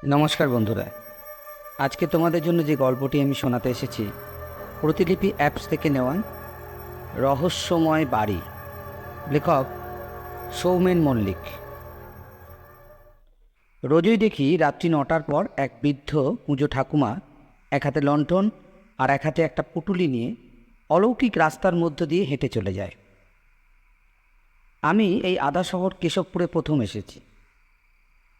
নমস্কার বন্ধুরা, আজকে তোমাদের জন্য যে গল্পটি আমি শোনাতে এসেছি প্রতিলিপি অ্যাপস থেকে নেওয়া। রহস্যময় বাড়ি, লেখক সৌমেন মল্লিক। রোজই দেখি রাত্রি 9টার পর এক বৃদ্ধ পুজো ঠাকুমা এক হাতে লণ্ঠন আর এক হাতে একটা পুটুলি নিয়ে অলৌকিক রাস্তার মধ্য দিয়ে হেঁটে চলে যায়। আমি এই আদা শহর কেশবপুরে প্রথম এসেছি।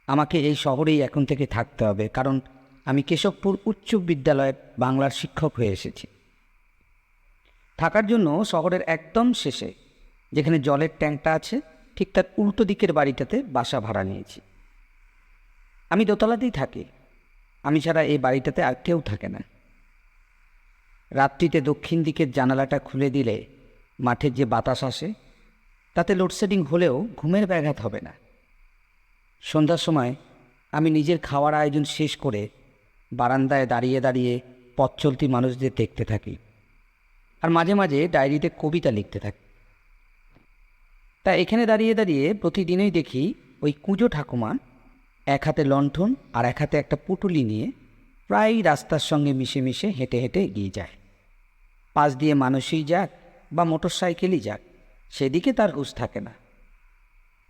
আমাকে এই শহরেই এখন থেকে থাকতে হবে, কারণ আমি কেশবপুর উচ্চ বিদ্যালয়ের বাংলার শিক্ষক হয়ে এসেছি। থাকার জন্য শহরের একদম শেষে, যেখানে জলের ট্যাঙ্কটা আছে, ঠিক তার উল্টো দিকের বাড়িটাতে বাসা ভাড়া নিয়েছি। আমি দোতলাতেই থাকি। আমি ছাড়া এই বাড়িটাতে আর কেউ থাকে না। রাত্রিতে দক্ষিণ দিকের জানালাটা খুলে দিলে মাঠের যে বাতাস আসে, তাতে লোডশেডিং হলেও ঘুমের ব্যাঘাত হবে না। সন্ধ্যার সময় আমি নিজের খাওয়ার আয়োজন শেষ করে বারান্দায় দাঁড়িয়ে দাঁড়িয়ে পথ চলতি মানুষদের দেখতে থাকি, আর মাঝে মাঝে ডায়েরিতে কবিতা লিখতে থাকি। তা এখানে দাঁড়িয়ে দাঁড়িয়ে প্রতিদিনই দেখি ওই কুঁজো ঠাকুমা এক হাতে লণ্ঠন আর এক হাতে একটা পুটুলি নিয়ে প্রায় রাস্তার সঙ্গে মিশে মিশে হেঁটে হেঁটে এগিয়ে যায়। পাশ দিয়ে মানুষই যাক বা মোটর সাইকেলই যাক, সেদিকে তার হুঁশ থাকে না।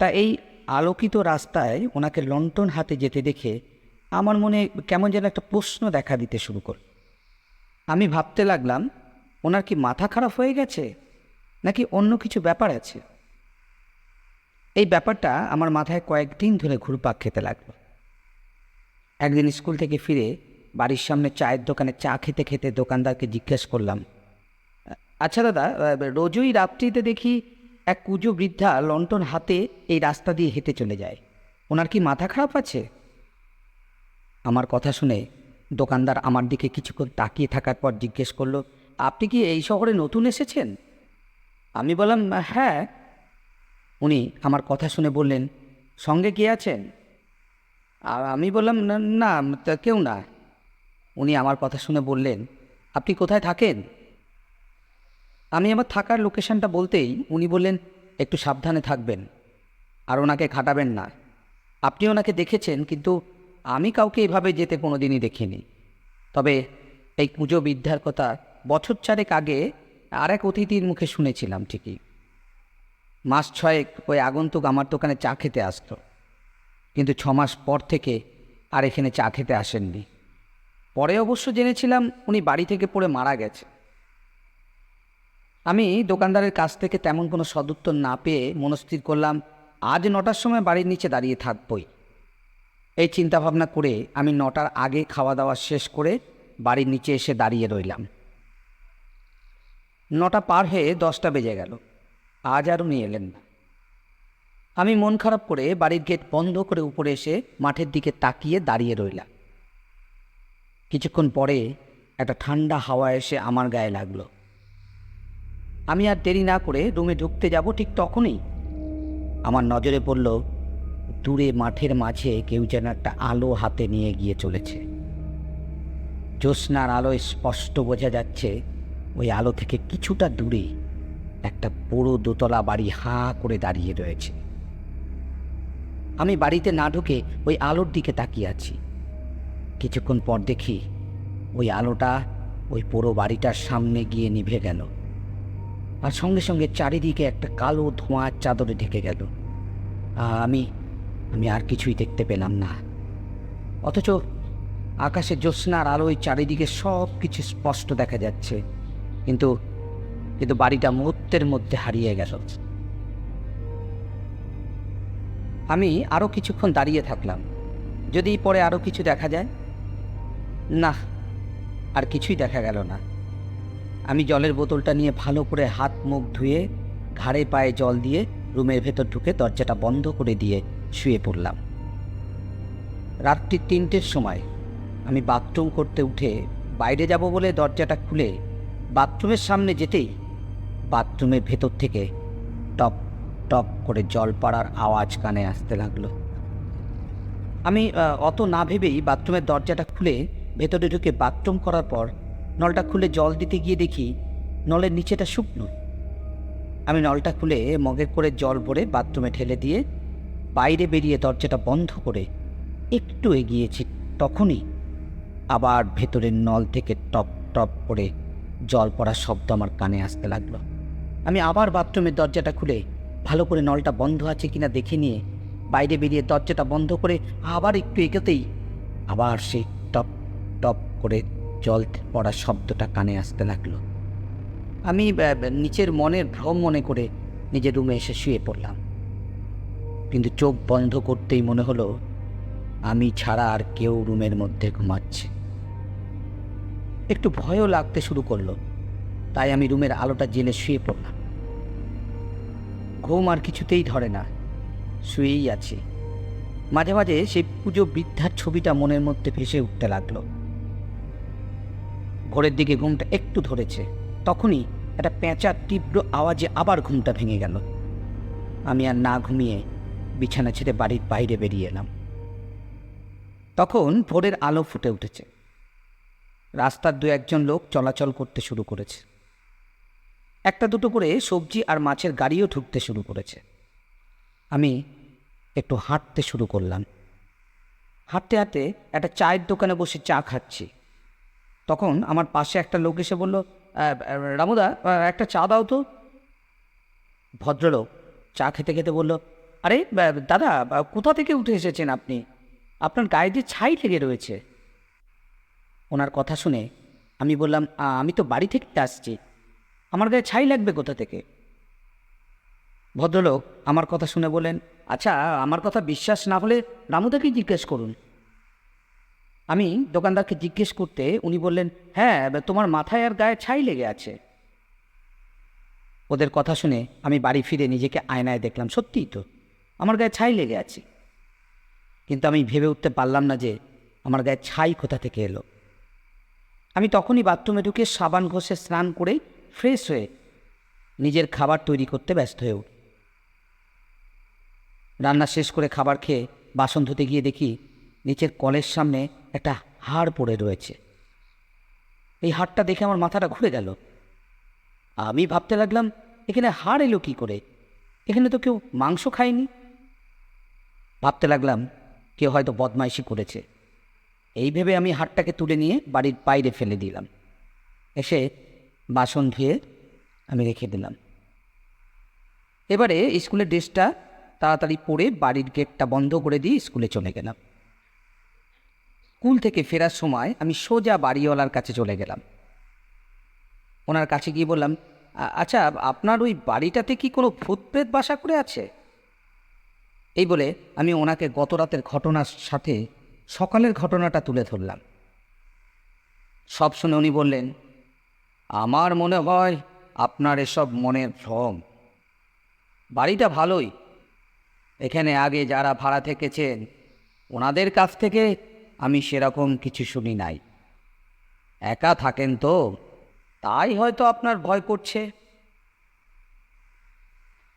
তা এই আলোকিত রাস্তায় ওনাকে লণ্ঠন হাতে যেতে দেখে আমার মনে কেমন যেন একটা প্রশ্ন দেখা দিতে শুরু করল। আমি ভাবতে লাগলাম, ওনার কি মাথা খারাপ হয়ে গেছে, নাকি অন্য কিছু ব্যাপার আছে? এই ব্যাপারটা আমার মাথায় কয়েকদিন ধরে ঘুরপাক খেতে লাগলো। একদিন স্কুল থেকে ফিরে বাড়ির সামনে চায়ের দোকানে চা খেতে খেতে দোকানদারকে জিজ্ঞেস করলাম, আচ্ছা দাদা, রোজই রাত্রিতে দেখি এক কুঁজো বৃদ্ধা লণ্ঠন হাতে এই রাস্তা দিয়ে হেঁটে চলে যায়, ওনার কি মাথা খারাপ আছে? আমার কথা শুনে দোকানদার আমার দিকে কিছুক্ষণ তাকিয়ে থাকার পর জিজ্ঞেস করলো, আপনি কি এই শহরে নতুন এসেছেন? আমি বললাম, হ্যাঁ। উনি আমার কথা শুনে বললেন, সঙ্গে কে আছেন? আমি বললাম, না না, তা কেউ না। উনি আমার কথা শুনে বললেন, আপনি কোথায় থাকেন? আমি আমার থাকার লোকেশনটা বলতেই উনি বললেন, একটু সাবধানে থাকবেন আর ওনাকে খাটাবেন না। আপনি ওনাকে দেখেছেন, কিন্তু আমি কাউকে এভাবে যেতে কোনো দিনই দেখিনি। তবে এই পুজো বিদ্যার কথা বছর চারেক আগে আর এক অতিথির মুখে শুনেছিলাম ঠিকই। মাস ছয়েক ওই আগন্তুক আমার দোকানে চা খেতে আসতো, কিন্তু 6 মাস পর থেকে আর এখানে চা খেতে আসেননি। পরে অবশ্য জেনেছিলাম উনি বাড়ি থেকে পড়ে মারা গেছে। আমি দোকানদারের কাছ থেকে তেমন কোনো সদুত্তর না পেয়ে মনস্থির করলাম, আজ 9টার সময় বাড়ির নিচে দাঁড়িয়ে থাকবই। এই চিন্তাভাবনা করে আমি 9টার আগে খাওয়া দাওয়া শেষ করে বাড়ির নিচে এসে দাঁড়িয়ে রইলাম। 9টা পার হয়ে 10টা বেজে গেল, আজ আর উনি এলেন না। আমি মন খারাপ করে বাড়ির গেট বন্ধ করে উপরে এসে মাঠের দিকে তাকিয়ে দাঁড়িয়ে রইলাম। কিছুক্ষণ পরে একটা ঠান্ডা হাওয়া এসে আমার গায়ে লাগলো। আমি আর দেরি না করে রুমে ঢুকতে যাব, ঠিক তখনই আমার নজরে পড়ল দূরে মাঠের মাঝে কেউ যেন একটা আলো হাতে নিয়ে গিয়ে চলেছে। জ্যোৎস্নার আলোয় স্পষ্ট বোঝা যাচ্ছে ওই আলো থেকে কিছুটা দূরে একটা বড় দোতলা বাড়ি হাঁ করে দাঁড়িয়ে রয়েছে। আমি বাড়িতে না ঢুকে ওই আলোর দিকে তাকিয়ে আছি। কিছুক্ষণ পর দেখি ওই আলোটা ওই পুরো বাড়িটার সামনে গিয়ে নিভে গেল, আর সঙ্গে সঙ্গে চারিদিকে একটা কালো ধোঁয়ার চাদরে ঢেকে গেল। আমি আমি আর কিছুই দেখতে পেলাম না, অথচ আকাশে জ্যোৎস্নার আলোয় চারিদিকে সব কিছু স্পষ্ট দেখা যাচ্ছে, কিন্তু কিন্তু বাড়িটা মুহূর্তের মধ্যে হারিয়ে গেল। আমি আরও কিছুক্ষণ দাঁড়িয়ে থাকলাম, যদি পরে আরও কিছু দেখা যায়। না, আর কিছুই দেখা গেল না। আমি জলের বোতলটা নিয়ে ভালো করে হাত মুখ ধুয়ে ঘাড়ে পায়ে জল দিয়ে রুমের ভেতর ঢুকে দরজাটা বন্ধ করে দিয়ে শুয়ে পড়লাম। রাত্রি 3টের সময় আমি বাথরুম করতে উঠে বাইরে যাব বলে দরজাটা খুলে বাথরুমের সামনে যেতেই বাথরুমের ভেতর থেকে টপ টপ করে জল পড়ার আওয়াজ কানে আসতে লাগলো। আমি অত না ভেবেই বাথরুমের দরজাটা খুলে ভেতরে ঢুকে বাথরুম করার পর নলটা খুলে জল দিতে গিয়ে দেখি নলের নিচেটা শুকনো। আমি নলটা খুলে মগে করে জল ভরে বাথরুমে ঢেলে দিয়ে বাইরে বেরিয়ে দরজাটা বন্ধ করে একটু এগিয়েছি, তখনই আবার ভেতরের নল থেকে টপ টপ করে জল পড়ার শব্দ আমার কানে আসতে লাগলো। আমি আবার বাথরুমের দরজাটা খুলে ভালো করে নলটা বন্ধ আছে কিনা দেখে নিয়ে বাইরে বেরিয়ে দরজাটা বন্ধ করে আবার একটু এগোতেই আবার সেই টপ টপ করে জল পড়ার শব্দটা কানে আসতে লাগলো। আমি নিচের মনের ভ্রম মনে করে নিজের রুমে এসে শুয়ে পড়লাম, কিন্তু চোখ বন্ধ করতেই মনে হলো আমি ছাড়া আর কেউ রুমের মধ্যে ঘুমাচ্ছে। একটু ভয়ও লাগতে শুরু করলো, তাই আমি রুমের আলোটা জ্বেলে শুয়ে পড়লাম। ঘুম আর কিছুতেই ধরে না, শুয়েই আছি। মাঝে মাঝে সেই পুজো বৃদ্ধার ছবিটা মনের মধ্যে ভেসে উঠতে লাগলো। ভোরের দিকে ঘুমটা একটু ধরেছে, তখনই একটা পেঁচার তীব্র আওয়াজে আবার ঘুমটা ভেঙে গেল। আমি আর না ঘুমিয়ে বিছানা ছেড়ে বাড়ির বাইরে বেরিয়ে এলাম। তখন ভোরের আলো ফুটে উঠেছে, রাস্তার দু একজন লোক চলাচল করতে শুরু করেছে। একটা দুটো করে সবজি আর মাছের গাড়িও ঢুকতে শুরু করেছে। আমি একটু হাঁটতে শুরু করলাম। হাঁটতে হাঁটতে একটা চায়ের দোকানে বসে চা খাচ্ছি। তখন আমার পাশে একটা লোক এসে বলল, রামুদা, একটা চা দাও তো। ভদ্রলোক চা খেতে খেতে বলল, আরে দাদা, কোথা থেকে উঠে এসেছেন আপনি? আপনার গায়ে যে ছাই লেগে রয়েছে। ওনার কথা শুনে আমি বললাম, আমি তো বাড়ি থেকে আসছি, আমার গায়ে ছাই লাগবে কোথা থেকে? ভদ্রলোক আমার কথা শুনে বলেন, আচ্ছা, আমার কথা বিশ্বাস না হলে রামুদাকে জিজ্ঞেস করুন। আমি দোকানদারকে জিজ্ঞেস করতে উনি বললেন, হ্যাঁ, তোমার মাথায় আর গায়ে ছাই লেগে আছে। ওদের কথা শুনে আমি বাড়ি ফিরে নিজেকে আয়নায় দেখলাম, সত্যিই তো আমার গায়ে ছাই লেগে আছে। কিন্তু আমি ভেবে উঠতে পারলাম না যে আমার গায়ে ছাই কোথা থেকে এলো। আমি তখনই বাথরুমে ঢুকে সাবান ঘষে স্নান করে ফ্রেশ হয়ে নিজের খাবার তৈরি করতে ব্যস্ত হয়ে উঠি। রান্না শেষ করে খাবার খেয়ে বাসন ধুতে গিয়ে দেখি নিচের কলের সামনে একটা হাড় পড়ে রয়েছে। এই হাড়টা দেখে আমার মাথাটা ঘুরে গেল। আমি ভাবতে লাগলাম, এখানে হাড় এলো কী করে? এখানে তো কেউ মাংস খায়নি। ভাবতে লাগলাম কেউ হয়তো বদমাইশি করেছে। এই ভেবে আমি হাড়টাকে তুলে নিয়ে বাড়ির বাইরে ফেলে দিলাম। এসে বাসন ধুয়ে আমি রেখে দিলাম। এবারে স্কুলের ড্রেসটা তাড়াতাড়ি পরে বাড়ির গেটটা বন্ধ করে দিয়ে স্কুলে চলে গেলাম। স্কুল থেকে ফেরার সময় আমি সোজা বাড়িওয়ালার কাছে চলে গেলাম। ওনার কাছে গিয়ে বললাম, আচ্ছা, আপনার ওই বাড়িটাতে কি কোনো ভূতপ্রেত বাসা করে আছে? এই বলে আমি ওনাকে গত রাতের ঘটনার সাথে সকালের ঘটনাটা তুলে ধরলাম। সব শুনে উনি বললেন, আমার মনে হয় আপনার এসব মনের ভ্রম। বাড়িটা ভালোই, এখানে আগে যারা ভাড়া থেকেছেন ওনাদের কাছ থেকে আমি সেরকম কিছু শুনি নাই। একা থাকেন তো, তাই হয়তো আপনার ভয় করছে।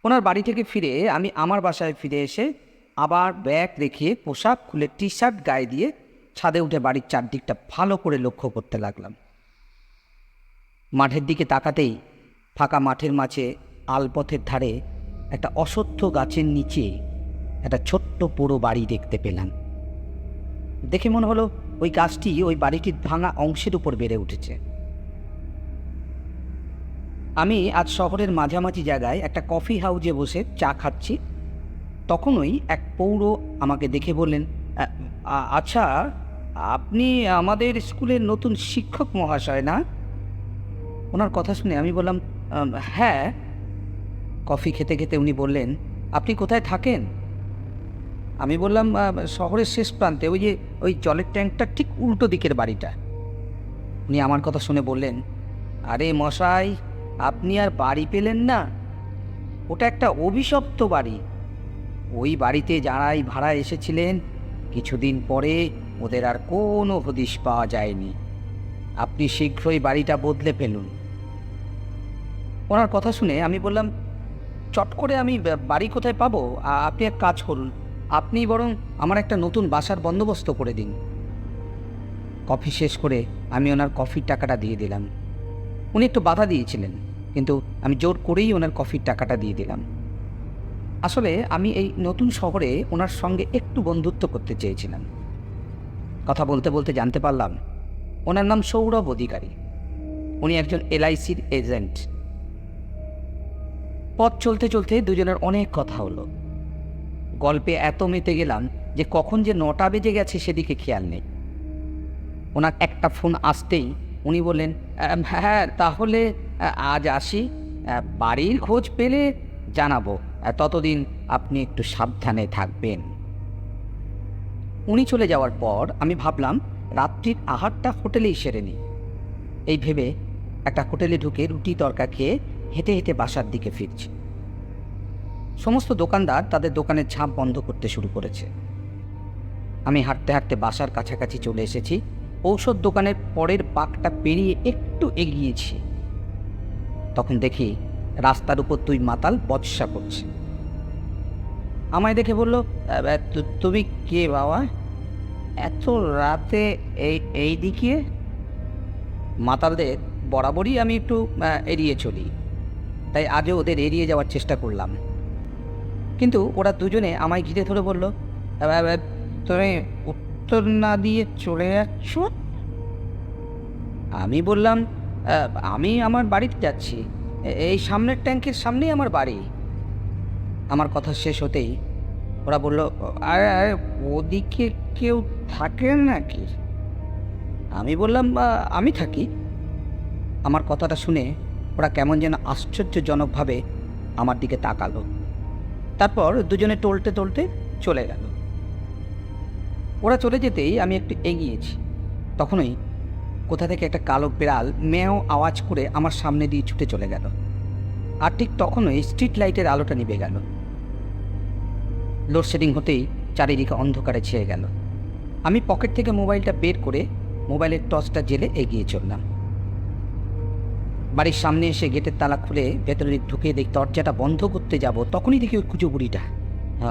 ওনার বাড়ি থেকে ফিরে আমি আমার বাসায় ফিরে এসে আবার ব্যাগ রেখে পোশাক খুলে টি শার্ট গায়ে দিয়ে ছাদে উঠে বাড়ির চারদিকটা ভালো করে লক্ষ্য করতে লাগলাম। মাঠের দিকে তাকাতেই ফাঁকা মাঠের মাঝে আলপথের ধারে একটা অশ্বত্থ গাছের নিচে একটা ছোট্ট পোড়ো বাড়ি দেখতে পেলাম। দেখে মনে হলো ওই গাছটি ওই বাড়িটির ভাঙা অংশের উপর বেড়ে উঠেছে। আমি আজ শহরের মাঝামাঝি জায়গায় একটা কফি হাউজে বসে চা খাচ্ছি। তখনই এক পৌর আমাকে দেখে বললেন, আচ্ছা, আপনি আমাদের স্কুলের নতুন শিক্ষক মহাশয় না? ওনার কথা শুনে আমি বললাম, হ্যাঁ। কফি খেতে খেতে উনি বললেন, আপনি কোথায় থাকেন? আমি বললাম, শহরের শেষ প্রান্তে, ওই জলের ট্যাঙ্কটার ঠিক উল্টো দিকের বাড়িটা। উনি আমার কথা শুনে বললেন, আরে মশাই, আপনি আর বাড়ি পেলেন না? ওটা একটা অভিশপ্ত বাড়ি। ওই বাড়িতে যারাই ভাড়া এসেছিলেন কিছুদিন পরে ওদের আর কোনো হদিশ পাওয়া যায়নি। আপনি শীঘ্রই বাড়িটা বদলে ফেলুন। ওনার কথা শুনে আমি বললাম, চট করে আমি বাড়ি কোথায় পাবো? আপনি এক কাজ করুন, আপনি বরং আমার একটা নতুন বাসার বন্দোবস্ত করে দিন। কফি শেষ করে আমি ওনার কফির টাকাটা দিয়ে দিলাম। উনি একটু বাধা দিয়েছিলেন, কিন্তু আমি জোর করেই ওনার কফির টাকাটা দিয়ে দিলাম। আসলে আমি এই নতুন শহরে ওনার সঙ্গে একটু বন্ধুত্ব করতে চেয়েছিলাম। কথা বলতে বলতে জানতে পারলাম ওনার নাম সৌরভ অধিকারী। উনি একজন LICর এজেন্ট। পথ চলতে চলতে দুজনের অনেক কথা হলো। গল্পে এত মেতে গেলাম যে কখন যে 9টা বেজে গেছে সেদিকে খেয়াল নেই। ওনার একটা ফোন আসতেই উনি বললেন, হ্যাঁ তাহলে আজ আসি, বাড়ির খোঁজ পেলে জানাবো, ততদিন আপনি একটু সাবধানে থাকবেন। উনি চলে যাওয়ার পর আমি ভাবলাম রাত্রির আহারটা হোটেলেই সেরে নিই। এই ভেবে একটা হোটেলে ঢুকে রুটি তরকা খেয়ে হেঁটে হেঁটে বাসার দিকে ফিরছি। সমস্ত দোকানদার তাদের দোকানের ঝাঁপ বন্ধ করতে শুরু করেছে। আমি হাঁটতে হাঁটতে বাসার কাছাকাছি চলে এসেছি। ঔষধ দোকানের পরের বাঁকটা পেরিয়ে একটু এগিয়েছি, তখন দেখি রাস্তার উপর 2 মাতাল বচসা করছে। আমায় দেখে বলল, তুমি কে বাবা, এত রাতে এই দিকে? মাতালদের বরাবরই আমি একটু এড়িয়ে চলি, তাই আজও ওদের এড়িয়ে যাওয়ার চেষ্টা করলাম। কিন্তু ওরা দুজনে আমায় ঘিরে ধরে বলল, তুমি উত্তর না দিয়ে চলে যাচ্ছ? আমি বললাম, আমি আমার বাড়িতে যাচ্ছি, এই সামনের ট্যাঙ্কের সামনেই আমার বাড়ি। আমার কথা শেষ হতেই ওরা বলল, আরে আরে ওদিকে কেউ থাকেন নাকি? আমি বললাম, আমি থাকি। আমার কথাটা শুনে ওরা কেমন যেন আশ্চর্যজনকভাবে আমার দিকে তাকালো। তারপর দুজনে টলতে টলতে চলে গেল। ওরা চলে যেতেই আমি একটু এগিয়েছি, তখনই কোথা থেকে একটা কালো বিড়াল মেও আওয়াজ করে আমার সামনে দিয়ে ছুটে চলে গেল। আর ঠিক তখনই স্ট্রিট লাইটের আলোটা নিভে গেল। লোডশেডিং হতেই চারিদিকে অন্ধকারে ছেয়ে গেল। আমি পকেট থেকে মোবাইলটা বের করে মোবাইলের টর্চটা জেলে এগিয়ে চললাম। বাড়ির সামনে এসে গেটের তালা খুলে ভেতরে ঢুকে দেখি দরজাটা বন্ধ করতে যাব, তখনই দেখি ওই কুচো বুড়িটা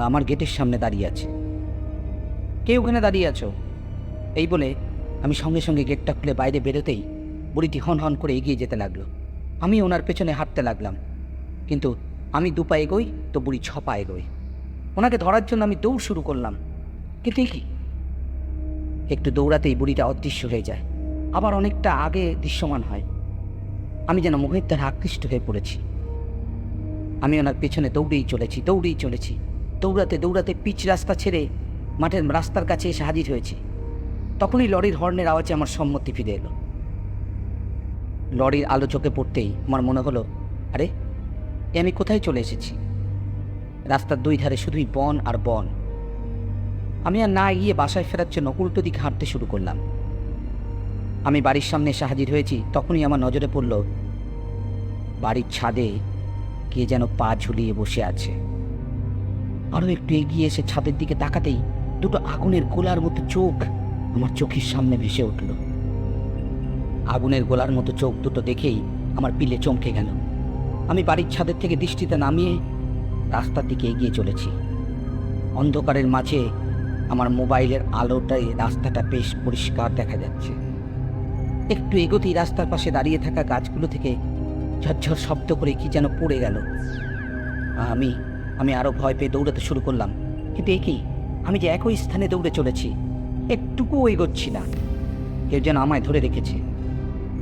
আমার গেটের সামনে দাঁড়িয়ে আছে। কে ওখানে দাঁড়িয়ে আছো? এই বলে আমি সঙ্গে সঙ্গে গেটটা খুলে বাইরে বেরোতেই বুড়িটি হন হন করে এগিয়ে যেতে লাগলো। আমি ওনার পেছনে হাঁটতে লাগলাম, কিন্তু আমি 2 পা এগোই তো বুড়ি 6 পা এগোই। ওনাকে ধরার জন্য আমি দৌড় শুরু করলাম, কিন্তু কি একটু দৌড়াতেই বুড়িটা অদৃশ্য হয়ে যায়, আবার অনেকটা আগে দৃশ্যমান হয়। আমি যেন মোহের দ্বারা আকৃষ্ট হয়ে পড়েছি। আমি ওনার পেছনে দৌড়েই চলেছি। দৌড়াতে দৌড়াতে পিচ রাস্তা ছেড়ে মাঠের রাস্তার কাছে এসে হাজির হয়েছি। তখনই লরির হর্নের আওয়াজে আমার সম্মতি ফিরে এলো। লরির আলো চোখে পড়তেই আমার মনে হলো, আরে আমি কোথায় চলে এসেছি? রাস্তার 2 ধারে শুধুই বন আর বন। আমি আর না এগিয়ে বাসায় ফেরার জন্য উল্টো দিকে হাঁটতে শুরু করলাম। আমি বাড়ির সামনে এসে হাজির হয়েছি, তখনই আমার নজরে পড়ল বাড়ির ছাদে কে যেন পা ঝুলিয়ে বসে আছে। আরও একটু এগিয়ে এসে ছাদের দিকে তাকাতেই 2টো আগুনের গোলার মতো চোখ আমার চোখের সামনে ভেসে উঠল। আগুনের গোলার মতো চোখ দুটো দেখেই আমার পিলে চমকে গেল। আমি বাড়ির ছাদের থেকে দৃষ্টিতে নামিয়ে রাস্তার দিকে এগিয়ে চলেছি। অন্ধকারের মাঝে আমার মোবাইলের আলোটায় রাস্তাটা বেশ পরিষ্কার দেখা যাচ্ছে। একটু এগোতেই রাস্তার পাশে দাঁড়িয়ে থাকা গাছগুলো থেকে ঝরঝর শব্দ করে কি যেন পড়ে গেল। আমি আরো ভয় পেয়ে দৌড়াতে শুরু করলাম, কিন্তু কি আমি যে একই স্থানে দৌড়ে চলেছি, একটুকুও এগোচ্ছি না। কেউ যেন আমায় ধরে রেখেছে।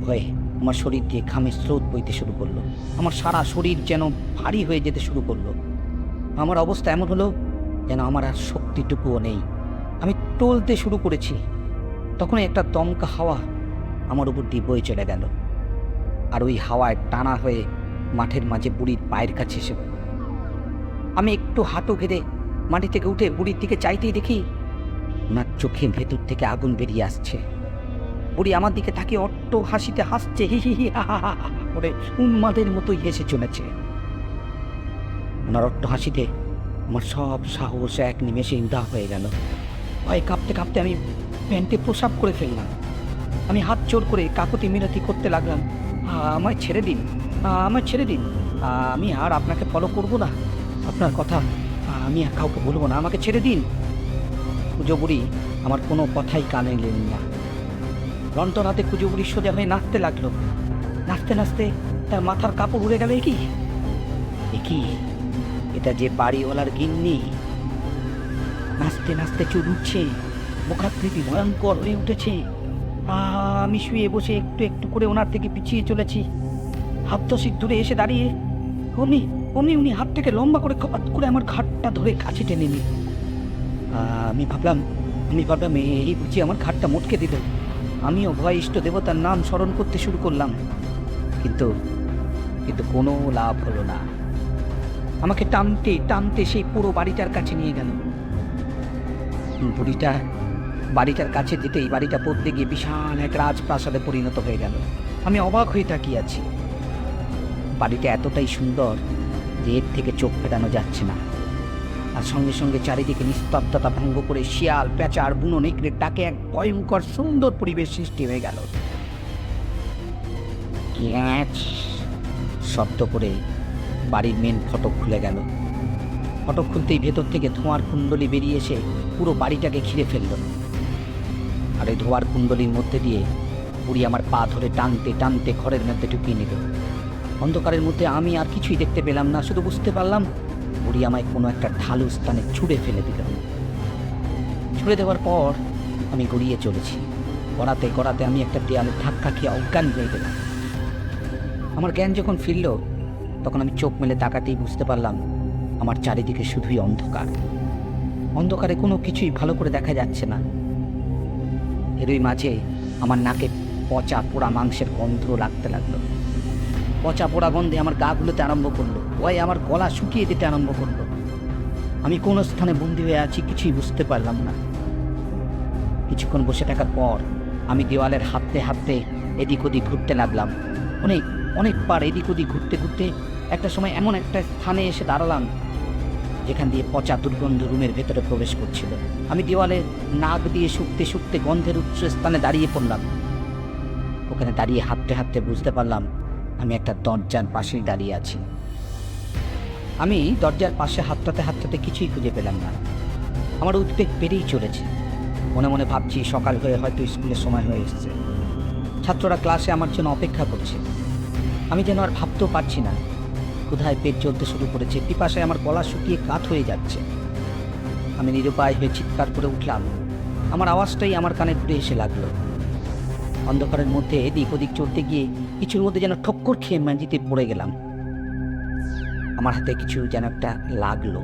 ভয়ে আমার শরীর দিয়ে ঘামের স্রোত বইতে শুরু করলো। আমার সারা শরীর যেন ভারী হয়ে যেতে শুরু করলো। আমার অবস্থা এমন হলো যেন আমার আর শক্তিটুকুও নেই। আমি টলতে শুরু করেছি, তখন একটা দমকা হাওয়া আমার উপর দিয়ে বয়ে চলে গেল। আর ওই হাওয়ায় টানা হয়ে মাঠের মাঝে বুড়ির পায়ের কাছে এসে আমি একটু হাঁটু গেড়ে মাটি থেকে উঠে বুড়ির দিকে চাইতেই দেখি ওনার চোখের ভেতর থেকে আগুন বেরিয়ে আসছে। বুড়ি আমার দিকে তাকিয়ে অট্ট হাসিতে হাসছে, হি হি হি হা হা হা করে উন্মাদের মতোই হেসে চলেছে। ওনার অট্ট হাসিতে আমার সব সাহস এক নিমেষে উধাও হয়ে গেল। ভয়ে কাঁপতে কাঁপতে আমি প্যান্টে প্রসাব করে ফেললাম। আমি হাত জোর করে কাকুতি মিনতি করতে লাগলাম, আমায় ছেড়ে দিন, আমায় ছেড়ে দিন, আমি আর আপনাকে ফলো করব না, আপনার কথা আমি আর কাউকে বলবো না, আমাকে ছেড়ে দিন। কুজো বুড়ি আমার কোনো কথাই কানে নিলেন না। লন্ঠন হাতে কুজো বুড়ি সোজা হয়ে নাচতে লাগলো। নাচতে নাচতে তার মাথার কাপড় উড়ে গেল। কি এটা যে বাড়িওয়ালার গিন্নি। নাচতে নাচতে চুল উঠছে, মুখাকৃতি ভয়ঙ্কর হয়ে উঠেছে। আমি শুয়ে বসে একটু একটু করে ওনার থেকে পিছিয়ে চলেছি। হাত 10 দূরে এসে দাঁড়িয়ে অমনি অমনি উনি হাত থেকে লম্বা করে খপাত করে আমার ঘাটটা ধরে কাছে টেনে নিল। আমি ভাবলাম এই বুঝি আমার ঘাটটা মটকে দিল। আমিও ভয় ইষ্ট দেবতার নাম স্মরণ করতে শুরু করলাম, কিন্তু কিন্তু কোনো লাভ হলো না। আমাকে টানতে টানতে সেই পুরো বাড়িটার কাছে নিয়ে গেল। বুড়িটা বাড়িটার কাছে যেতেই বাড়িটা পড়তে গিয়ে বিশাল এক রাজপ্রাসাদে পরিণত হয়ে গেল। আমি অবাক হয়ে তাকিয়ে আছি। বাড়িটা এতটাই সুন্দর যে এর থেকে চোখ ফেরানো যাচ্ছে না। আর সঙ্গে সঙ্গে চারিদিকে নিস্তব্ধতা ভঙ্গ করে শিয়াল, পেঁচা আর বুনো নেকড়ের ডাকে এক ভয়ঙ্কর সুন্দর পরিবেশ সৃষ্টি হয়ে গেল। শব্দ করে বাড়ির মেন ফটক খুলে গেল। ফটক খুলতেই ভেতর থেকে ধোঁয়ার কুণ্ডলী বেরিয়ে এসে পুরো বাড়িটাকে ঘিরে ফেলল। আর এই ধোঁয়ার কুণ্ডলীর মধ্যে দিয়ে বুড়ি আমার পা ধরে টানতে টানতে ঘরের মধ্যে ঢুকিয়ে নিল। অন্ধকারের মধ্যে আমি আর কিছুই দেখতে পেলাম না, শুধু বুঝতে পারলাম বুড়ি আমায় কোনো একটা ঢালু স্থানে ছুঁড়ে ফেলে দিল। ছুঁড়ে দেওয়ার পর আমি গড়িয়ে চলেছি। গড়াতে গড়াতে আমি একটা দেয়ালে ধাক্কা খেয়ে অজ্ঞান হয়ে গেলাম। আমার জ্ঞান যখন ফিরল তখন আমি চোখ মেলে তাকাতেই বুঝতে পারলাম আমার চারিদিকে শুধুই অন্ধকার। অন্ধকারে কোনো কিছুই ভালো করে দেখা যাচ্ছে না। এরই মাঝে আমার নাকে পচা পোড়া মাংসের গন্ধ লাগতে লাগলো। পচা পোড়া গন্ধে আমার গা গুলোতে আরম্ভ করলো, ওই আমার গলা শুকিয়ে দিতে আরম্ভ করলো। আমি কোন স্থানে বন্দী হয়ে আছি কিছুই বুঝতে পারলাম না। কিছুক্ষণ বসে থাকার পর আমি দেওয়ালের হাঁটতে হাঁটতে এদিক ওদিক ঘুরতে লাগলাম। অনেকবার এদিক ওদিক ঘুরতে ঘুরতে একটা সময় এমন একটা স্থানে এসে দাঁড়ালাম যেখান দিয়ে পচা দুর্গন্ধ রুমের ভেতরে প্রবেশ করছিল। আমি দেওয়ালে নাক দিয়ে শুকতে শুকতে গন্ধের উচ্চ স্থানে দাঁড়িয়ে পড়লাম। ওখানে দাঁড়িয়ে হাঁটতে হাঁটতে বুঝতে পারলাম আমি একটা দরজার পাশেই দাঁড়িয়ে আছি। আমি দরজার পাশে হাতটাতে হাতটাতে কিছুই খুঁজে পেলাম না। আমার উদ্বেগ বেড়েই চলেছে। মনে মনে ভাবছি সকাল হয়ে হয়তো স্কুলের সময় হয়ে এসেছে। ছাত্ররা ক্লাসে আমার জন্য অপেক্ষা করছে। আমি যেন আর ভাবতেও পারছি না। ক্ষুধায় পেট জ্বলতে শুরু করেছে, পিপাসায় আমার গলা শুকিয়ে কাঠ হয়ে যাচ্ছে। আমি নিরুপায় হয়ে চিৎকার করে উঠলাম। আমার আওয়াজটাই আমার কানে ঘুরে এসে লাগলো। অন্ধকারের মধ্যে এদিক ওদিক চলতে গিয়ে কিছুর মধ্যে যেন ঠক্কর খেয়ে মেঝেতে পড়ে গেলাম। আমার হাতে কিছু যেন একটা লাগলো।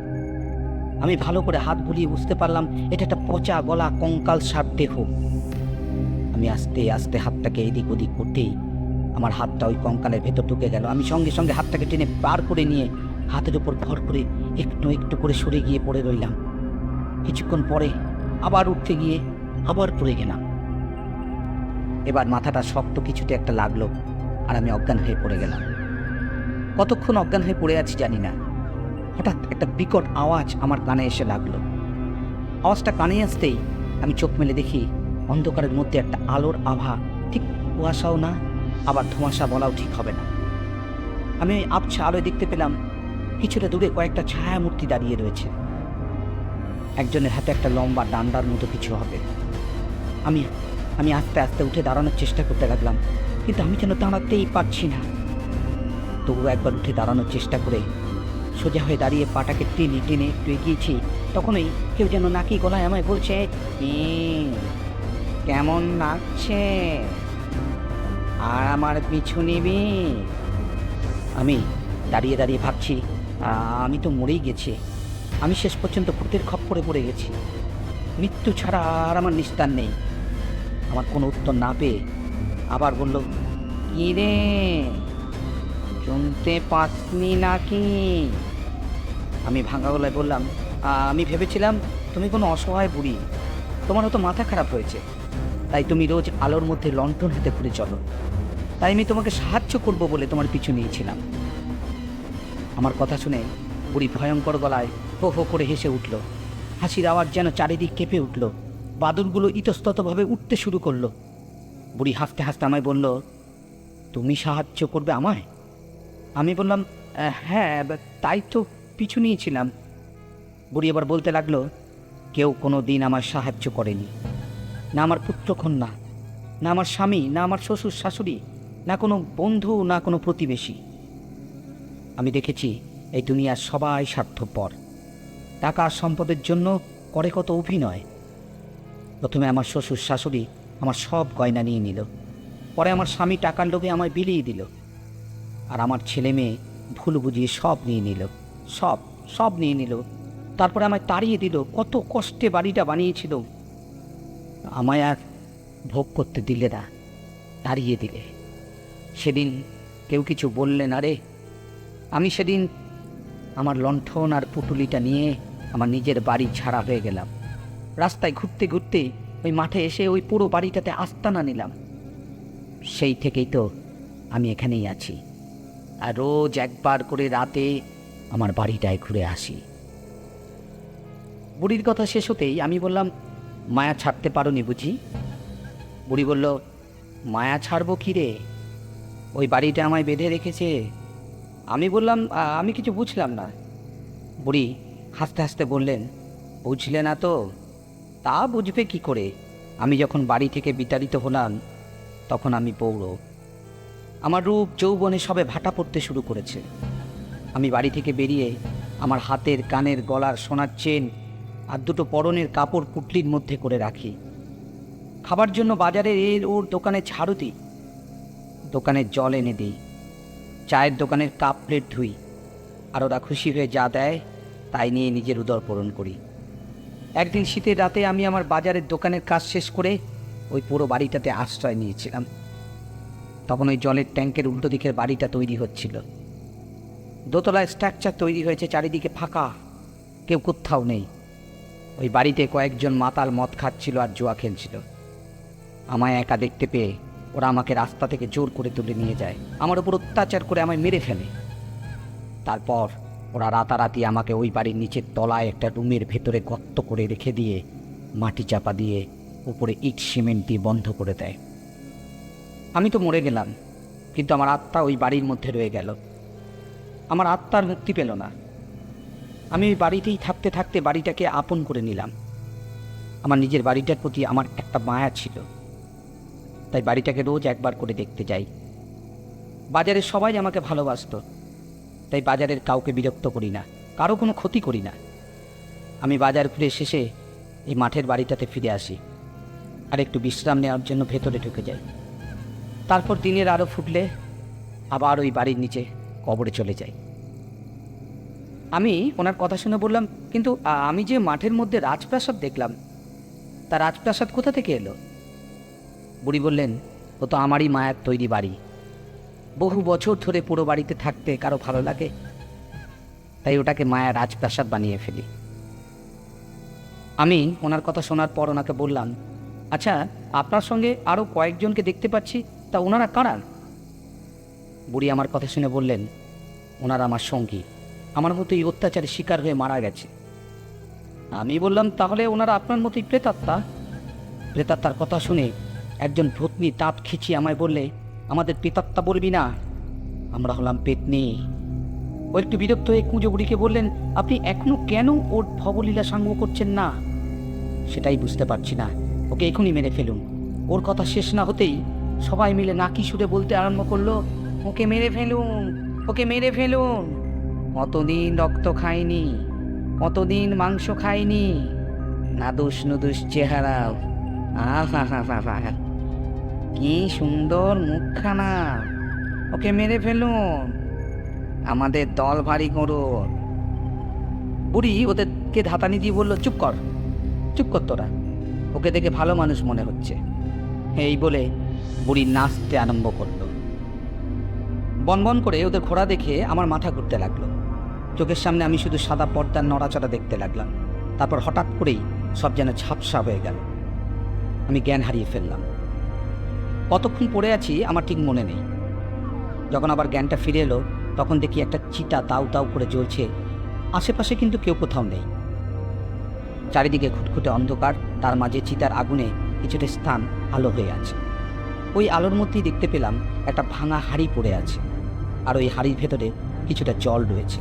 আমি ভালো করে হাত বুলিয়ে বুঝতে পারলাম এটা একটা পচা গলা কঙ্কাল সার দেহ। আমি আস্তে আস্তে হাতটাকে এদিক ওদিক করতেই আমার হাতটা ওই কঙ্কালের ভেতর ঢুকে গেল। আমি সঙ্গে সঙ্গে হাতটাকে টেনে বার করে নিয়ে হাতের উপর ভর করে একটু একটু করে সরে গিয়ে পড়ে রইলাম। কিছুক্ষণ পরে আবার উঠতে গিয়ে আবার পড়ে গেলাম। এবার মাথাটা শক্ত কিছুতে একটা লাগলো আর আমি অজ্ঞান হয়ে পড়ে গেলাম। কতক্ষণ অজ্ঞান হয়ে পড়ে আছি জানি না। হঠাৎ একটা বিকট আওয়াজ আমার কানে এসে লাগলো। আওয়াজটা কানে আসতেই আমি চোখ মেলে দেখি অন্ধকারের মধ্যে একটা আলোর আভা, ঠিক কুয়াশাও না আবার ধোঁয়াশা বলাও ঠিক হবে না। আমি আবছা আলোয় দেখতে পেলাম কিছুটা দূরে কয়েকটা ছায়ামূর্তি দাঁড়িয়ে রয়েছে। একজনের হাতে একটা লম্বা ডান্ডার মতো কিছু হবে। আমি আস্তে আস্তে উঠে দাঁড়ানোর চেষ্টা করতে লাগলাম, কিন্তু আমি যেন দাঁড়াতেই পারছি না। তবুও একবার উঠে দাঁড়ানোর চেষ্টা করে সোজা হয়ে দাঁড়িয়ে পাটাকে টেনে টেনে একটু এগিয়েছি। তখনই কেউ যেন নাকি গলায় আমায় বলছে, কেমন লাগছে আর আমার পিছু নিবি? আমি দাঁড়িয়ে দাঁড়িয়ে ভাবছি আমি তো মরেই গেছি। আমি শেষ পর্যন্ত ভূতের খপ্পরে পড়ে গেছি। মৃত্যু ছাড়া আর আমার নিস্তার নেই। আমার কোনো উত্তর না পেয়ে আবার বলল, কি রে, শুনতে পাসনি নাকি? আমি ভাঙা গলায় বললাম, আমি ভেবেছিলাম তুমি কোনো অসহায় বুড়ি, তোমার হয়তো মাথা খারাপ হয়েছে, তাই তুমি রোজ আলোর মধ্যে লণ্ঠন হাতে ঘুরে চলো, তাই আমি তোমাকে সাহায্য করব বলে তোমার পিছু নিয়েছিলাম। আমার কথা শুনে বুড়ি ভয়ঙ্কর গলায় হো হো করে হেসে উঠল। হাসির আওয়াজ যেন চারিদিক কেঁপে উঠল। বাদুরগুলো ইতস্ততভাবে উঠতে শুরু করলো। বুড়ি হাসতে হাসতে আমায় বলল, তুমি সাহায্য করবে আমায়? আমি বললাম, হ্যাঁ, তাই তো পিছু নিয়েছিলাম। বুড়ি এবার বলতে লাগলো, কেউ কোনো দিন আমার সাহায্য করেনি, না আমার পুত্রকন্যা, না আমার স্বামী, না আমার শ্বশুর শাশুড়ি, না কোনো বন্ধু, না কোনো প্রতিবেশী। আমি দেখেছি এই দুনিয়ার সবাই স্বার্থপর, টাকা সম্পদের জন্য করে কত অভিনয়। প্রথমে আমার শ্বশুর শাশুড়ি আমার সব গয়না নিয়ে নিল, পরে আমার স্বামী টাকার লোভে আমায় বিলিয়ে দিল, আর আমার ছেলে মেয়ে ভুল বুঝিয়ে সব নিয়ে নিল, সব সব নিয়ে নিল। তারপরে আমায় তাড়িয়ে দিল। কত কষ্টে বাড়িটা বানিয়েছিল, আমায় আর ভোগ করতে দিলে না, তাড়িয়ে দিলে। সেদিন কেউ কিছু বললে না রে। আমি সেদিন আমার লণ্ঠন আর পুটুলিটা নিয়ে আমার নিজের বাড়ি ছাড়া হয়ে গেলাম। রাস্তায় ঘুরতে ঘুরতে ওই মাঠে এসে ওই পুরো বাড়িটাতে আস্তানা নিলাম। সেই থেকেই তো আমি এখানেই আছি, আর রোজ একবার করে রাতে আমার বাড়িটায় ঘুরে আসি। বুড়ির কথা শেষ হতেই আমি বললাম, মায়া ছাড়তে পারোনি বুঝি? বুড়ি বলল, মায়া ছাড়বো কি রে, ওই বাড়িটা আমায় বেঁধে রেখেছে। আমি বললাম, আমি কিছু বুঝলাম না। বুড়ি হাসতে হাসতে বললেন, বুঝলে না তো? তা বুঝবে কি করে? আমি যখন বাড়ি থেকে বিতাড়িত হলাম তখন আমি পৌর। আমার রূপ যৌবনে সবে ভাটা পড়তে শুরু করেছে। আমি বাড়ি থেকে বেরিয়ে আমার হাতের, কানের, গলার সোনার চেন আর দুটো পরনের কাপড় পুটলির মধ্যে করে রাখি। খাবার জন্য বাজারে এর ওর দোকানে ঝাড়ু দিই, দোকানের জল এনে দিই, চায়ের দোকানের কাপ প্লেট ধুই, আর ওরা খুশি হয়ে যা দেয় তাই নিয়ে নিজের উদর পূরণ করি। একদিন শীতের রাতে আমি আমার বাজারের দোকানের কাজ শেষ করে ওই পুরো বাড়িটাতে আশ্রয় নিয়েছিলাম। তখন ওই জলের ট্যাঙ্কের উল্টো দিকের বাড়িটা তৈরি হচ্ছিল। দোতলায় স্ট্রাকচার তৈরি হয়েছে, চারিদিকে ফাঁকা, কেউ কোথাও নেই। ওই বাড়িতে কয়েকজন মাতাল মদ খাচ্ছিল আর জুয়া খেলছিল। আমায় একা দেখতে পেয়ে ওরা আমাকে রাস্তা থেকে জোর করে তুলে নিয়ে যায়, আমার উপর অত্যাচার করে আমায় মেরে ফেলে। তারপর ওরা রাতারাতি আমাকে ওই বাড়ির নিচের তলায় একটা রুমের ভেতরে গর্ত করে রেখে দিয়ে মাটি চাপা দিয়ে উপরে ইট সিমেন্ট দিয়ে বন্ধ করে দেয়। আমি তো মরে গেলাম, কিন্তু আমার আত্মা ওই বাড়ির মধ্যে রয়ে গেল। আমার আত্মার মুক্তি পেল না। আমি ওই বাড়িতেই থাকতে থাকতে বাড়িটাকে আপন করে নিলাম। আমার নিজের বাড়িটার প্রতি আমার একটা মায়া ছিল, তাই বাড়িটাকে রোজ একবার করে দেখতে যাই। বাজারের সবাই আমাকে ভালোবাসতো, তাই বাজারের কাউকে বিরক্ত করি না, কারো কোনো ক্ষতি করি না। আমি বাজার ঘুরে শেষে এই মাঠের বাড়িটাতে ফিরে আসি আর একটু বিশ্রাম নেওয়ার জন্য ভেতরে ঢুকে যাই। তারপর দিনের আলো ফুটলে আবার ওই বাড়ির নিচে কবরে চলে যাই। আমি ওনার কথা শুনে বললাম, কিন্তু আমি যে মাঠের মধ্যে রাজপ্রাসাদ দেখলাম, তা রাজপ্রাসাদ কোথা থেকে এলো? বুড়ি বললেন, ও তো আমারই মায়ার তৈরি বাড়ি। বহু বছর ধরে পুরো বাড়িতে থাকতে কারো ভালো লাগে, তাই ওটাকে মায়া রাজপ্রাসাদ বানিয়ে ফেলি। আমি ওনার কথা শোনার পর ওনাকে বললাম, আচ্ছা, আপনার সঙ্গে আরও কয়েকজনকে দেখতে পাচ্ছি, তা ওনারা কারা? বুড়ি আমার কথা শুনে বললেন, ওনারা আমার সঙ্গী, আমার মতোই অত্যাচারের শিকার হয়ে মারা গেছে। আমি বললাম, তাহলে ওনারা আপনার মতোই প্রেতাত্মা? প্রেতাত্মার কথা শুনে একজন ভূতনি তাপ খিচিয়ে আমায় বললে, আমাদের প্রেতাত্মা বলবি না, আমরা হলাম পেতনি। ও একটু বিরক্ত হয়ে কুঁজো বুড়িকে বললেন, আপনি এখনো কেন ওর ভবলীলা সাঙ্গ করছেন না সেটাই বুঝতে পারছি না, ওকে এখনই মেরে ফেলুন। ওর কথা শেষ না হতেই সবাই মিলে নাকি সুরে বলতে আরম্ভ করলো, ওকে মেরে ফেলুন, ওকে মেরে ফেলুন। কতদিন রক্ত খায়নি, কতদিন মাংস খায়নি, নাদুস নুদুস চেহারা, আহা হা হা হা, কি সুন্দর মুখখানা, ওকে মেরে ফেলুন, আমাদের দল ভারী করুন। বুড়ি ওদেরকে ধাতানি দিয়ে বলল, চুপ কর, চুপ কর তোরা, ওকে দেখে ভালো মানুষ মনে হচ্ছে। এই বলে বুড়ি নাচতে আরম্ভ করলো। বনবন করে ওদের ঘোড়া দেখে আমার মাথা ঘুরতে লাগলো। চোখের সামনে আমি শুধু সাদা পর্দার নড়াচড়া দেখতে লাগলাম। তারপর হঠাৎ করেই সব যেন ঝাপসা হয়ে গেল, আমি জ্ঞান হারিয়ে ফেললাম। কতক্ষণ পড়ে আছি আমার ঠিক মনে নেই। যখন আবার জ্ঞানটা ফিরে এলো তখন দেখি একটা চিতা তাউ তাউ করে জ্বলছে, আশেপাশে কিন্তু কেউ কোথাও নেই। চারিদিকে খুটখুটে অন্ধকার, তার মাঝে চিতার আগুনে কিছুটা স্থান আলো হয়ে আছে। ওই আলোর মধ্যেই দেখতে পেলাম একটা ভাঙা হাঁড়ি পড়ে আছে, আর ওই হাঁড়ির ভেতরে কিছুটা জল রয়েছে।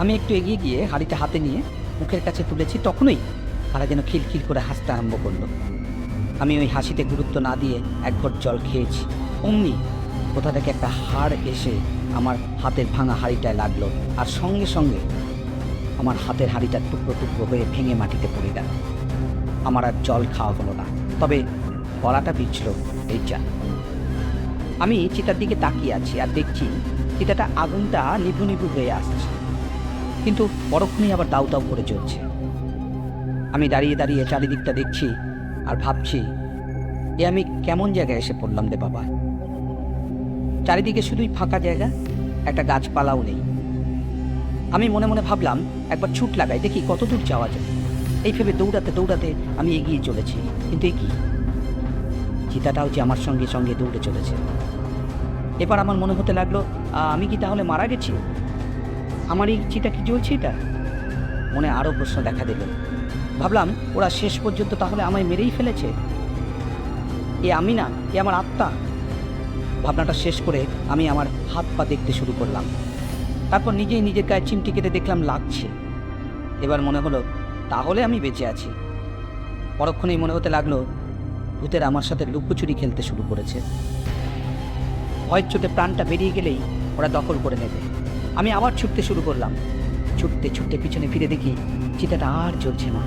আমি একটু এগিয়ে গিয়ে হাঁড়িটা হাতে নিয়ে মুখের কাছে তুলেছি, তখনই তারা যেন খিলখিল করে হাসতে আরম্ভ করলো। আমি ওই হাসিতে গুরুত্ব না দিয়ে এক ঘট জল খেয়েছি। অমনি কোথা থেকে একটা হাড় এসে আমার হাতের ভাঙা হাঁড়িটায় লাগলো, আর সঙ্গে সঙ্গে আমার হাতের হাঁড়িটা টুকরো টুকরো হয়ে ভেঙে মাটিতে পড়ে গেল। আমার আর জল খাওয়া হলো না, তবে গলাটা ভিজল এই যা। আমি চিতার দিকে তাকিয়ে আছি আর দেখছি চিতাটা আগুনটা নিভু নিভু হয়ে আসছে, কিন্তু পরক্ষণেই আবার দাউ দাউ করে জ্বলছে। আমি দাঁড়িয়ে দাঁড়িয়ে চারিদিকটা দেখছি আর ভাবছি, এ আমি কেমন জায়গায় এসে পড়লাম রে বাবা। চারিদিকে শুধুই ফাঁকা জায়গা, একটা গাছপালাও নেই। আমি মনে মনে ভাবলাম একবার ছুট লাগাই, দেখি কত দূর যাওয়া যায়। এই ভেবে দৌড়াতে দৌড়াতে আমি এগিয়ে চলেছি, কিন্তু এ কি, চিতাটাও যে আমার সঙ্গে সঙ্গে দৌড়ে চলেছে। এবার আমার মনে হতে লাগলো, আমি কি তাহলে মারা গেছি? আমার এই চিতা কি জ্বলছে? এটা মনে আরও প্রশ্ন দেখা দিল। ভাবলাম ওরা শেষ পর্যন্ত তাহলে আমায় মেরেই ফেলেছে। এ আমি না, এ আমার আত্মা। ভাবনাটা শেষ করে আমি আমার হাত পা দেখতে শুরু করলাম। তারপর নিজেই নিজের গায়ে চিমটি কেটে দেখলাম লাগছে। এবার মনে হলো তাহলে আমি বেঁচে আছি। পরক্ষণেই মনে হতে লাগলো ভূতের আমার সাথে লুকোচুরি খেলতে শুরু করেছে। ভয়ের চোটে প্রাণটা বেরিয়ে গেলেই ওরা দখল করে নেবে। আমি আবার ছুটতে শুরু করলাম। ছুটতে ছুটতে পিছনে ফিরে দেখি চিতাটা আর জ্বলছে না,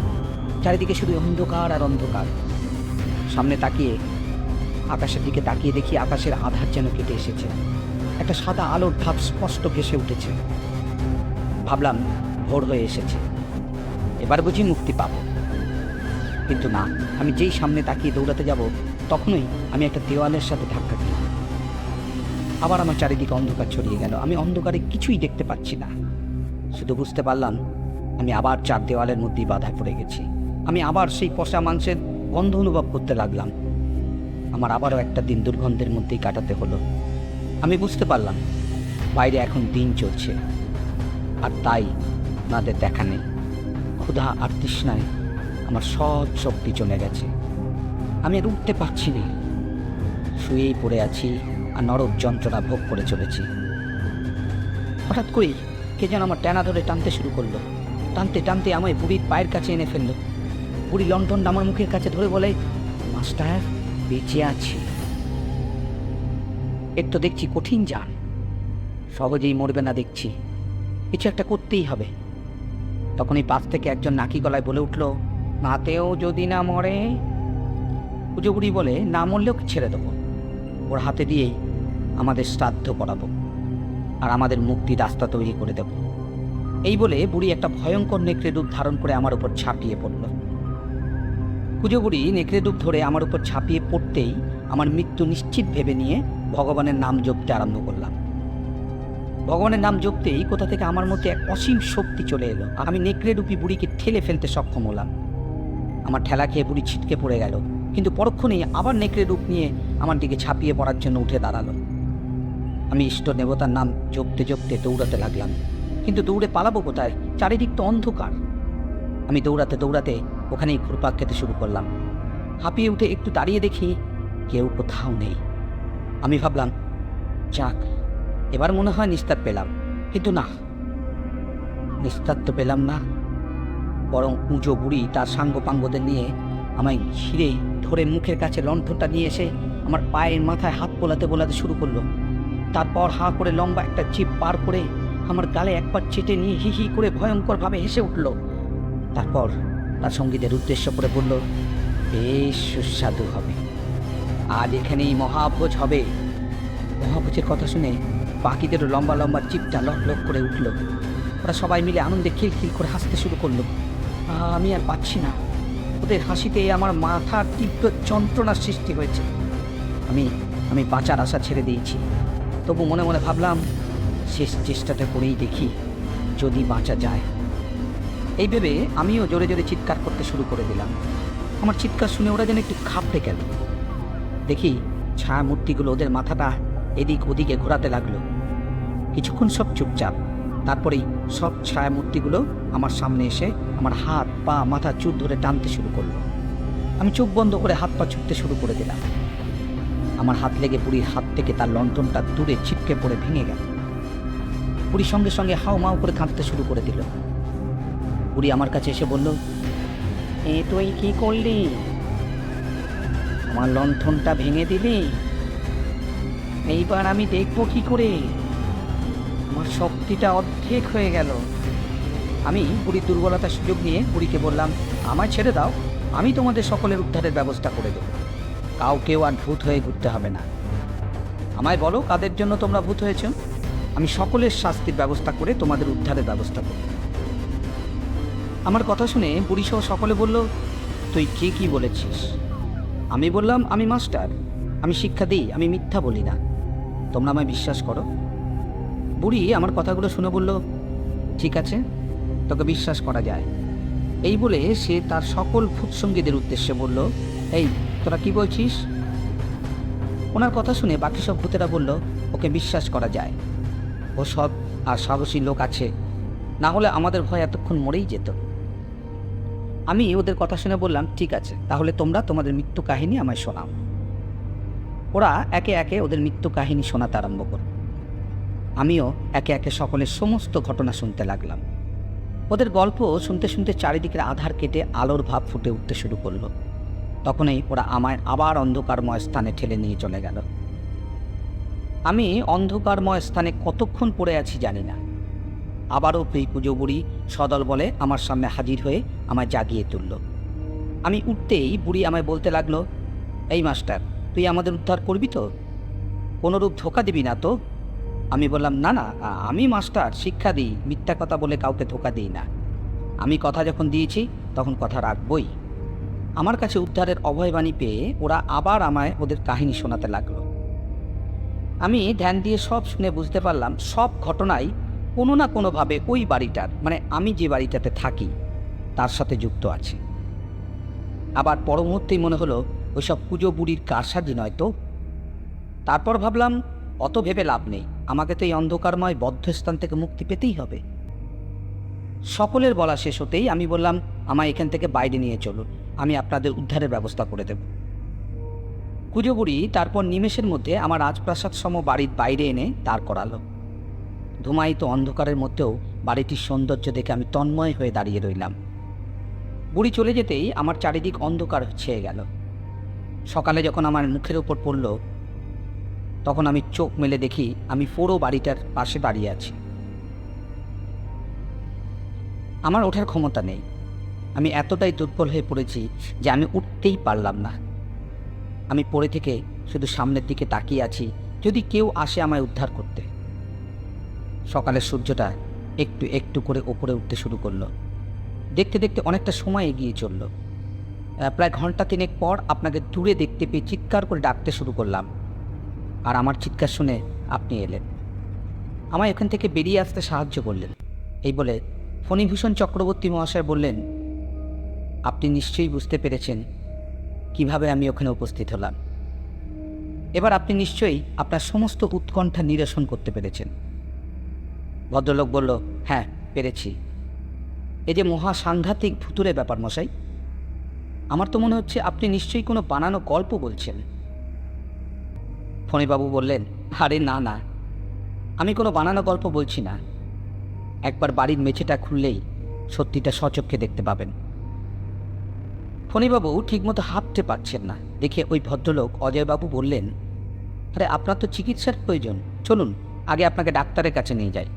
চারিদিকে শুধু অন্ধকার আর অন্ধকার। সামনে তাকিয়ে আকাশের দিকে তাকিয়ে দেখি আকাশের আধার যেন কেটে এসেছে, একটা সাদা আলোর ভাব স্পষ্ট ভেসে উঠেছে। ভাবলাম ভোর হয়ে এসেছে, এবার বুঝি মুক্তি পাবো। কিন্তু না, আমি যেই সামনে তাকিয়ে দৌড়াতে যাব তখনই আমি একটা দেওয়ালের সাথে ধাক্কা দিলাম। আবার আমার চারিদিকে অন্ধকার ছড়িয়ে গেল। আমি অন্ধকারে কিছুই দেখতে পাচ্ছি না, শুধু বুঝতে পারলাম আমি আবার চার দেওয়ালের মধ্যেই বাধা পড়ে গেছি। আমি আবার সেই পচা মাংসের গন্ধ অনুভব করতে লাগলাম। আমার আবারও একটা দিন দুর্গন্ধের মধ্যেই কাটাতে হলো। আমি বুঝতে পারলাম বাইরে এখন দিন চলছে, আর তাই ওনাদের দেখা নেই। ক্ষুধা আর তৃষ্ণায় আমার সব শক্তি চলে গেছে। আমি আর উঠতে পারছি না, শুয়েই পড়ে আছি আর নরক যন্ত্রণা ভোগ করে চলেছি। হঠাৎ করেই কে যেন আমার টানা ধরে টানতে শুরু করলো। টানতে টানতে আমায় বুড়ির পায়ের কাছে এনে ফেললো। বুড়ি লণ্ঠনটা আমার মুখের কাছে ধরে বলে, মাস্টার বেঁচে আছি। একটু দেখছি কঠিন জান, সহজেই মরবে না দেখছি, কিছু একটা করতেই হবে। তখনই পাশ থেকে একজন নাকি গলায় বলে উঠল, নাতেও যদি না মরে। পুজো বুড়ি বলে, না মরলেও ছেড়ে দেবো, ওর হাতে দিয়েই আমাদের শ্রাদ্ধ করাবো আর আমাদের মুক্তির রাস্তা তৈরি করে দেব। এই বলে বুড়ি একটা ভয়ঙ্কর নেকড়ে রূপ ধারণ করে আমার উপর ঝাঁপিয়ে পড়ল। পুজো বুড়ি নেকড়ে রূপ ধরে আমার উপর ঝাঁপিয়ে পড়তেই আমার মৃত্যু নিশ্চিত ভেবে নিয়ে ভগবানের নাম জপতে আরম্ভ করলাম। ভগবানের নাম জপতেই কোথা থেকে আমার মধ্যে এক অসীম শক্তি চলে এলো। আমি নেকড়ে রূপী বুড়িকে ঠেলে ফেলতে সক্ষম হলাম। আমার ঠেলা খেয়ে বুড়ি ছিটকে পড়ে গেল, কিন্তু পরক্ষণেই আবার নেকড়ে রূপ নিয়ে আমার দিকে ঝাঁপিয়ে পড়ার জন্য উঠে দাঁড়ালো। আমি ইষ্ট দেবতার নাম জপতে জপতে দৌড়াতে লাগলাম, কিন্তু দৌড়ে পালাবো কোথায়? চারিদিক তো অন্ধকার। আমি দৌড়াতে দৌড়াতে ওখানেই ঘুরপাক খেতে শুরু করলাম। হাঁপিয়ে উঠে একটু দাঁড়িয়ে দেখি কেউ কোথাও নেই। আমি ভাবলাম, যাক, এবার মনে হয় নিস্তার পেলাম। কিন্তু না, নিস্তার তো পেলাম না, বরং পুজো বুড়ি তার সাঙ্গপাঙ্গদের নিয়ে আমায় ঘিরে ধরে মুখের কাছে লণ্ঠনটা নিয়ে এসে আমার পায়ের মাথায় হাত বোলাতে বোলাতে শুরু করলো। তারপর হাঁ করে লম্বা একটা জিভ পার করে আমার গালে একবার চেটে নিয়ে হি হি করে ভয়ঙ্করভাবে হেসে উঠল। তারপর তার সঙ্গীদের উদ্দেশ্য করে বলল, বেশ সুস্বাদু হবে, আজ এখানেই মহাভোজ হবে। মহাভোজের কথা শুনে বাকিদেরও লম্বা লম্বা জিভটা লক লক করে উঠল। ওরা সবাই মিলে আনন্দে খিলখিল করে হাসতে শুরু করলো। আমি আর পাচ্ছি না, ওদের হাসিতে আমার মাথার তীব্র যন্ত্রণার সৃষ্টি হয়েছে। আমি বাঁচার আশা ছেড়ে দিয়েছি। তবু মনে মনে ভাবলাম, শেষ চেষ্টাটা করেই দেখি যদি বাঁচা যায়। এই ভেবে আমিও জোরে জোরে চিৎকার করতে শুরু করে দিলাম। আমার চিৎকার শুনে ওরা যেন একটু ঘাবড়ে গেল। দেখি ছায়া মূর্তিগুলো ওদের মাথাটা এদিক ওদিকে ঘোরাতে লাগলো। কিছুক্ষণ সব চুপচাপ, তারপরেই সব ছায়া মূর্তিগুলো আমার সামনে এসে আমার হাত পা মাথা চুল ধরে টানতে শুরু করলো। আমি চোখ বন্ধ করে হাত পা ছুটতে শুরু করে দিলাম। আমার হাত লেগে বুড়ির হাত থেকে তার লণ্ঠনটা দূরে ছিটকে পড়ে ভেঙে গেল। বুড়ি সঙ্গে সঙ্গে হাও মাও করে কাঁদতে শুরু করে দিল। বুড়ি আমার কাছে এসে বলল, এ তুই কি করলি? আমার লণ্ঠনটা ভেঙে দিলি? এইবার আমি দেখবো কি করে? আমার শক্তিটা অর্ধেক হয়ে গেল। আমি বুড়ির দুর্বলতার সুযোগ নিয়ে বুড়িকে বললাম, আমায় ছেড়ে দাও, আমি তোমাদের সকলের উদ্ধারের ব্যবস্থা করে দেব। কাউকেও আর ভূত হয়ে ঘুরতে হবে না। আমায় বলো, কাদের জন্য তোমরা ভূত হয়েছ? আমি সকলের শাস্তির ব্যবস্থা করে তোমাদের উদ্ধারের ব্যবস্থা করব। আমার কথা শুনে বুড়িসহ সকলে বলল, তুই কি বলেছিস? আমি বললাম, আমি মাস্টার, আমি শিক্ষা দিই, আমি মিথ্যা বলি না, তোমরা আমায় বিশ্বাস করো। বুড়ি আমার কথাগুলো শুনে বলল, ঠিক আছে, তোকে বিশ্বাস করা যায়। এই বলে সে তার সকল ভূতসঙ্গীদের উদ্দেশ্যে বলল, এই তোরা কি বলছিস? ওনার কথা শুনে বাকি সব ভূতেরা বলল, ওকে বিশ্বাস করা যায়, ও সৎ আর সাহসী লোক আছে, না হলে আমাদের ভয় এতক্ষণ মরেই যেত। আমি ওদের কথা শুনে বললাম, ঠিক আছে, তাহলে তোমরা তোমাদের মৃত্যু কাহিনী আমায় শোনাও। ওরা একে একে ওদের মৃত্যু কাহিনী শোনাতে আরম্ভ করল। আমিও একে একে সকলের সমস্ত ঘটনা শুনতে লাগলাম। ওদের গল্প শুনতে শুনতে চারিদিকের আধার কেটে আলোর ভাব ফুটে উঠতে শুরু করলো। তখনই ওরা আমায় আবার অন্ধকারময় স্থানে ঠেলে নিয়ে চলে গেল। আমি অন্ধকারময় স্থানে কতক্ষণ পড়ে আছি জানি না। আবারও এই পুজো বুড়ি সদল বলে আমার সামনে হাজির হয়ে আমায় জাগিয়ে তুলল। আমি উঠতেই বুড়ি আমায় বলতে লাগলো, এই মাস্টার, তুই আমাদের উদ্ধার করবি তো? কোনোরূপ ধোকা দিবি না তো? আমি বললাম, না না, আমি মাস্টার, শিক্ষা দিই, মিথ্যা কথা বলে কাউকে ধোকা দিই না। আমি কথা যখন দিয়েছি তখন কথা রাখবই। আমার কাছে উদ্ধারের অভয়বাণী পেয়ে ওরা আবার আমায় ওদের কাহিনী শোনাতে লাগলো। আমি ধ্যান দিয়ে সব শুনে বুঝতে পারলাম সব ঘটনাই কোনো না কোনোভাবে ওই বাড়িটার, মানে আমি যে বাড়িটাতে থাকি তার সাথে যুক্ত আছে। আবার পর মুহূর্তেই মনে হলো ওইসব পুজো বুড়ির কারসাজি নয় তো। তারপর ভাবলাম, অত ভেবে লাভ নেই, আমাকে তো এই অন্ধকারময় বদ্ধস্থান থেকে মুক্তি পেতেই হবে। সকলের বলা শেষ হতেই আমি বললাম, আমায় এখান থেকে বাইরে নিয়ে চলুন, আমি আপনাদের উদ্ধারের ব্যবস্থা করে দেব। পুজো বুড়ি তারপর নিমেষের মধ্যে আমার রাজপ্রাসাদ সম বাড়ির বাইরে এনে দাঁড় করালো। ধুমায়িত অন্ধকারের মধ্যেও বাড়িটির সৌন্দর্য দেখে আমি তন্ময় হয়ে দাঁড়িয়ে রইলাম। বুড়ি চলে যেতেই আমার চারিদিক অন্ধকার ছেয়ে গেল। সকালে যখন আমার মুখের ওপর পড়ল, তখন আমি চোখ মেলে দেখি আমি পুরো বাড়িটার পাশে দাঁড়িয়ে আছি। আমার ওঠার ক্ষমতা নেই। আমি এতটাই দুর্বল হয়ে পড়েছি যে আমি উঠতেই পারলাম না। আমি পড়ে থেকে শুধু সামনের দিকে তাকিয়ে আছি, যদি কেউ আসে আমায় উদ্ধার করতে। সকালের সূর্যটা একটু একটু করে ওপরে উঠতে শুরু করলো। দেখতে দেখতে অনেকটা সময় এগিয়ে চলল। প্রায় ঘন্টা তিনেক পর আপনাকে দূরে দেখতে পেয়ে চিৎকার করে ডাকতে শুরু করলাম, আর আমার চিৎকার শুনে আপনি এলেন। আমায় এখান থেকে বেরিয়ে আসতে সাহায্য করলেন। এই বলে ফণীভূষণ চক্রবর্তী মহাশয় বললেন, আপনি নিশ্চয়ই বুঝতে পেরেছেন কিভাবে আমি ওখানে উপস্থিত হলাম। এবার আপনি নিশ্চয়ই আপনার সমস্ত উৎকণ্ঠা নিরসন করতে পেরেছেন। ভদ্রলোক বলল, হ্যাঁ, পেরেছি। এই যে মহা সাংঘাতিক ভুতুরে ব্যাপার মশাই, আমার তো মনে হচ্ছে আপনি নিশ্চয়ই কোনো বানানো গল্প বলছেন। ফণীবাবু বললেন, আরে না না, আমি কোনো বানানো গল্প বলছি না। একবার বাড়ির মেঝেটা খুললেই সত্যিটা সচক্ষে দেখতে পাবেন। ফণীবাবু ঠিকমতো হাঁটতে পারছেন না দেখে ওই ভদ্রলোক অজয়বাবু বললেন, আরে আপনার তো চিকিৎসার প্রয়োজন, চলুন আগে আপনাকে ডাক্তারের কাছে নিয়ে যাই।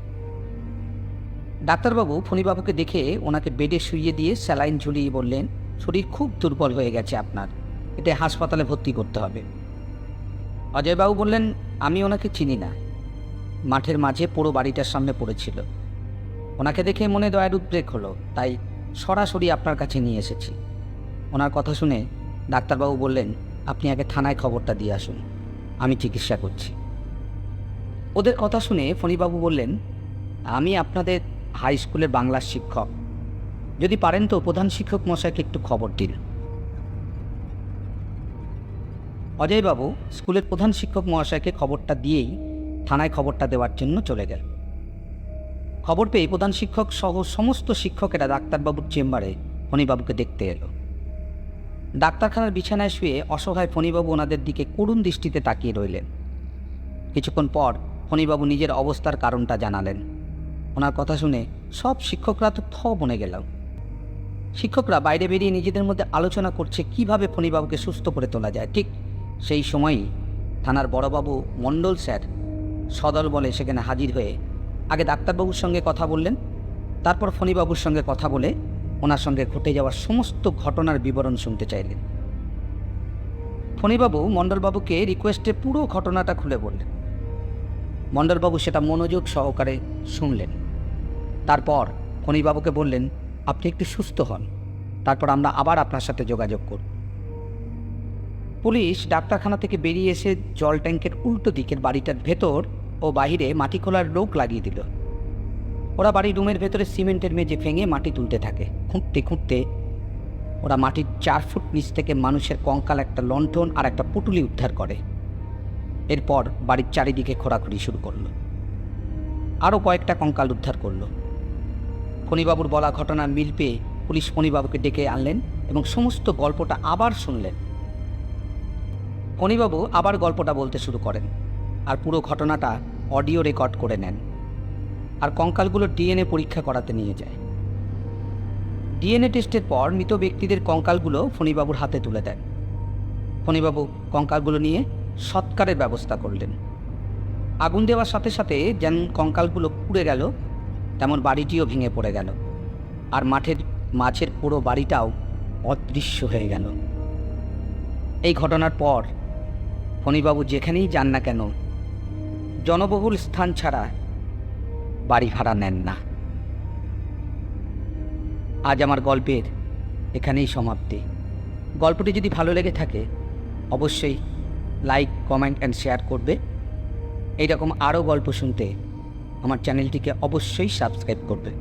ডাক্তারবাবু ফণীবাবুকে দেখে ওনাকে বেডে শুইয়ে দিয়ে স্যালাইন ঝুলিয়ে বললেন, শরীর খুব দুর্বল হয়ে গেছে আপনার, এটা হাসপাতালে ভর্তি করতে হবে। অজয়বাবু বললেন, আমি ওনাকে চিনি না, মাঠের মাঝে পুরো বাড়িটার সামনে পড়েছিল, ওনাকে দেখে মনে দয়ার উদ্রেক হলো, তাই সরাসরি আপনার কাছে নিয়ে এসেছি। ওনার কথা শুনে ডাক্তারবাবু বললেন, আপনি আগে থানায় খবরটা দিয়ে আসুন, আমি চিকিৎসা করছি। ওদের কথা শুনে ফণীবাবু বললেন, আমি আপনাদের হাই স্কুলের বাংলার শিক্ষক, যদি পারেন তো প্রধান শিক্ষক মশাইকে একটু খবর দিন। অজয়বাবু স্কুলের প্রধান শিক্ষক মহাশয়কে খবরটা দিয়েই থানায় খবরটা দেওয়ার জন্য চলে গেল। খবর পেয়ে প্রধান শিক্ষক সহ সমস্ত শিক্ষকেরা ডাক্তারবাবুর চেম্বারে ফণীবাবুকে দেখতে এলো। ডাক্তারখানার বিছানায় শুয়ে অসহায় ফণীবাবু ওনাদের দিকে করুণ দৃষ্টিতে তাকিয়ে রইলেন। কিছুক্ষণ পর ফণীবাবু নিজের অবস্থার কারণটা জানালেন। ওনার কথা শুনে সব শিক্ষকরা তো বনে গেল। শিক্ষকরা বাইরে বেরিয়ে নিজেদের মধ্যে আলোচনা করছে কিভাবে ফণীবাবুকে সুস্থ করে তোলা যায়। ঠিক সেই সময়ই থানার বড়বাবু মণ্ডল স্যার সদল বলে সেখানে হাজির হয়ে আগে ডাক্তারবাবুর সঙ্গে কথা বললেন, তারপর ফণীবাবুর সঙ্গে কথা বলে ওনার সঙ্গে ঘটে যাওয়া সমস্ত ঘটনার বিবরণ শুনতে চাইলেন। ফণীবাবু মণ্ডলবাবুকে রিকোয়েস্টে পুরো ঘটনাটা খুলে বললেন। মণ্ডলবাবু সেটা মনোযোগ সহকারে শুনলেন। তারপর ফণীবাবুকে বললেন, আপনি একটু সুস্থ হন, তারপর আমরা আবার আপনার সাথে যোগাযোগ করব। পুলিশ ডাক্তারখানা থেকে বেরিয়ে এসে জল ট্যাঙ্কের উল্টো দিকের বাড়িটার ভেতর ও বাহিরে মাটি খোলার লোক লাগিয়ে দিল। ওরা বাড়ির রুমের ভেতরে সিমেন্টের মেঝে ভেঙে মাটি তুলতে থাকে। খুঁড়তে খুঁড়তে ওরা মাটির 4 ফুট নিচ থেকে মানুষের কঙ্কাল, একটা লণ্ঠন আর একটা পুটুলি উদ্ধার করে। এরপর বাড়ির চারিদিকে খোঁড়াখুড়ি শুরু করলো। আরও কয়েকটা কঙ্কাল উদ্ধার করলো। ফণীবাবুর বলা ঘটনার মিল পেয়ে পুলিশ ফণীবাবুকে ডেকে আনলেন এবং সমস্ত গল্পটা আবার শুনলেন। ফণীবাবু আবার গল্পটা বলতে শুরু করেন আর পুরো ঘটনাটা অডিও রেকর্ড করে নেন, আর কঙ্কালগুলো ডিএনএ পরীক্ষা করাতে নিয়ে যায়। ডিএনএ টেস্টের পর মৃত ব্যক্তিদের কঙ্কালগুলো ফণীবাবুর হাতে তুলে দেন। ফণীবাবু কঙ্কালগুলো নিয়ে সৎকারের ব্যবস্থা করলেন। আগুন দেওয়ার সাথে সাথে যেমন কঙ্কালগুলো পুড়ে গেল, তেমন বাড়িটিও ভেঙে পড়ে গেল, আর মাছের পুরো বাড়িটাও অদৃশ্য হয়ে গেল। এই ঘটনার পর ফণীবাবু যেখানেই যান না কেন জনবহুল স্থান ছাড়া বাড়ি ভাড়া নেন না। আজ আমার গল্পের এখানেই সমাপ্তি। গল্পটি যদি ভালো লেগে থাকে অবশ্যই লাইক, কমেন্ট অ্যান্ড শেয়ার করবে। এইরকম আরও গল্প শুনতে আমার চ্যানেলটিকে অবশ্যই সাবস্ক্রাইব করবে।